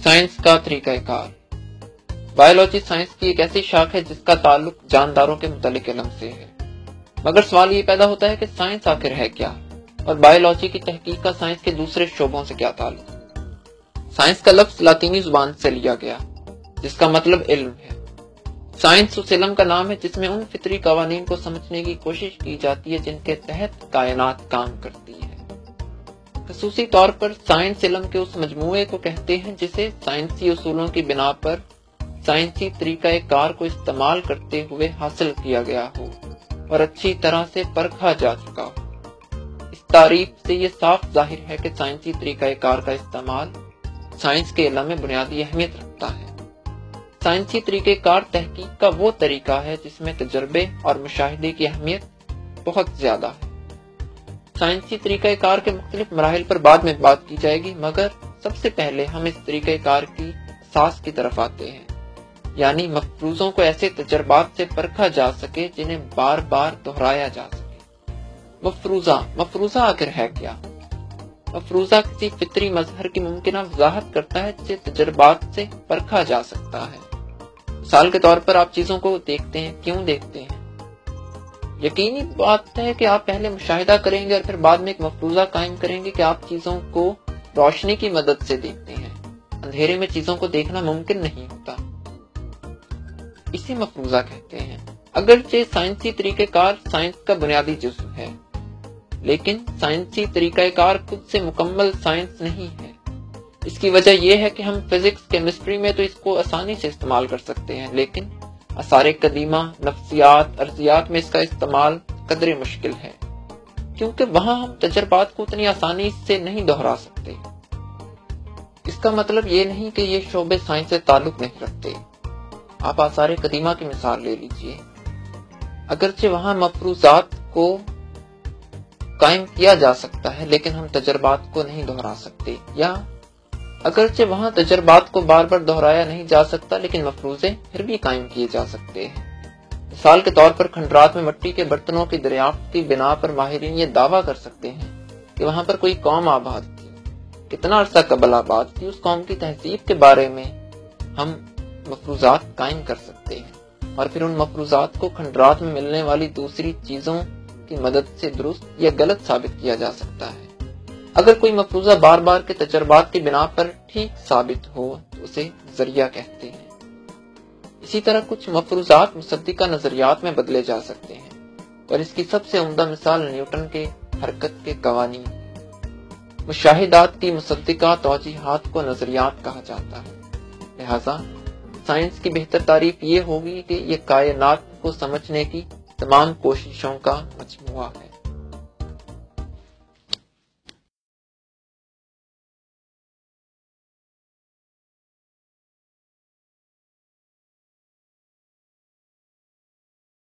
Science کا طریقہ کار۔ Biology science کی ایک ایسی شاخ ہے جس کا تعلق جانداروں کے متعلق علم سے ہے، مگر سوال یہ پیدا ہوتا ہے کہ سائنس آخر ہے کیا، اور بایولوجی کی تحقیق کا سائنس کے دوسرے شعبوں سے کیا تعلق۔ سائنس کا لفظ لاطینی زبان سے لیا گیا جس کا مطلب علم ہے۔ سائنس اس علم کا نام ہے جس میں ان فطری قوانین کو سمجھنے کی کوشش کی جاتی ہے جن کے تحت کائنات کام کرتی ہے۔ خصوصی طور پر سائنس علم کے اس مجموعے کو کہتے ہیں جسے سائنسی اصولوں کی بنا پر سائنسی طریقہ کار کو استعمال کرتے ہوئے حاصل کیا گیا ہو اور اچھی طرح سے پرکھا جا چکا ہو۔ اس تعریف سے یہ صاف ظاہر ہے کہ سائنسی طریقہ کار کا استعمال سائنس کے علم میں بنیادی اہمیت رکھتا ہے۔ سائنسی طریقہ کار تحقیق کا وہ طریقہ ہے جس میں تجربے اور مشاہدے کی اہمیت بہت زیادہ ہے۔ سائنسی طریقہ کار کے مختلف مراحل پر بعد میں بات کی جائے گی، مگر سب سے پہلے ہم اس طریقہ کار کی اساس کی طرف آتے ہیں، یعنی مفروضوں کو ایسے تجربات سے پرکھا جا سکے جنہیں بار بار دہرایا جا سکے۔ مفروضہ آخر ہے کیا؟ مفروضہ کسی فطری مظہر کی ممکنہ وضاحت کرتا ہے جسے تجربات سے پرکھا جا سکتا ہے۔ مثال کے طور پر آپ چیزوں کو دیکھتے ہیں، کیوں دیکھتے ہیں؟ یقینی بات ہے کہ آپ پہلے مشاہدہ کریں گے اور پھر بعد میں ایک مفروضہ قائم کریں گے کہ آپ چیزوں کو روشنی کی مدد سے دیکھتے ہیں۔ اندھیرے میں چیزوں کو دیکھنا ممکن نہیں ہوتا، اسی مفروضہ کہتے ہیں۔ اگرچہ سائنسی طریقہ کار سائنس کا بنیادی جزو ہے، لیکن سائنسی طریقہ کار خود سے مکمل سائنس نہیں ہے۔ اس کی وجہ یہ ہے کہ ہم فزکس، کیمسٹری میں تو اس کو آسانی سے استعمال کر سکتے ہیں، لیکن آثار قدیمہ، نفسیات، ارضیات میں اس کا استعمال قدرے مشکل ہے، کیونکہ وہاں ہم تجربات کو اتنی آسانی سے نہیں دہرا سکتے۔ اس کا مطلب یہ نہیں کہ یہ شعبے سائنس سے تعلق نہیں رکھتے۔ آپ آثار قدیمہ کی مثال لے لیجئے۔ اگرچہ وہاں مفروضات کو قائم کیا جا سکتا ہے، لیکن ہم تجربات کو نہیں دہرا سکتے، یا اگرچہ وہاں تجربات کو بار بار دہرایا نہیں جا سکتا، لیکن مفروضے پھر بھی قائم کیے جا سکتے ہیں۔ مثال کے طور پر کھنڈرات میں مٹی کے برتنوں کی دریافت کی بنا پر ماہرین یہ دعویٰ کر سکتے ہیں کہ وہاں پر کوئی قوم آباد تھی، کتنا عرصہ قبل آباد تھی، اس قوم کی تہذیب کے بارے میں ہم مفروضات قائم کر سکتے ہیں، اور پھر ان مفروضات کو کھنڈرات میں ملنے والی دوسری چیزوں کی مدد سے درست یا غلط ثابت کیا جا سکتا ہے۔ اگر کوئی مفروضہ بار بار کے تجربات کی بنا پر ٹھیک ثابت ہو تو اسے ذریعہ کہتے ہیں۔ اسی طرح کچھ مفروضات مصدقہ نظریات میں بدلے جا سکتے ہیں، اور اس کی سب سے عمدہ مثال نیوٹن کے حرکت کے قوانین۔ مشاہدات کی مصدقہ توجیہات کو نظریات کہا جاتا ہے۔ لہذا سائنس کی بہتر تعریف یہ ہوگی کہ یہ کائنات کو سمجھنے کی تمام کوششوں کا مجموعہ ہے۔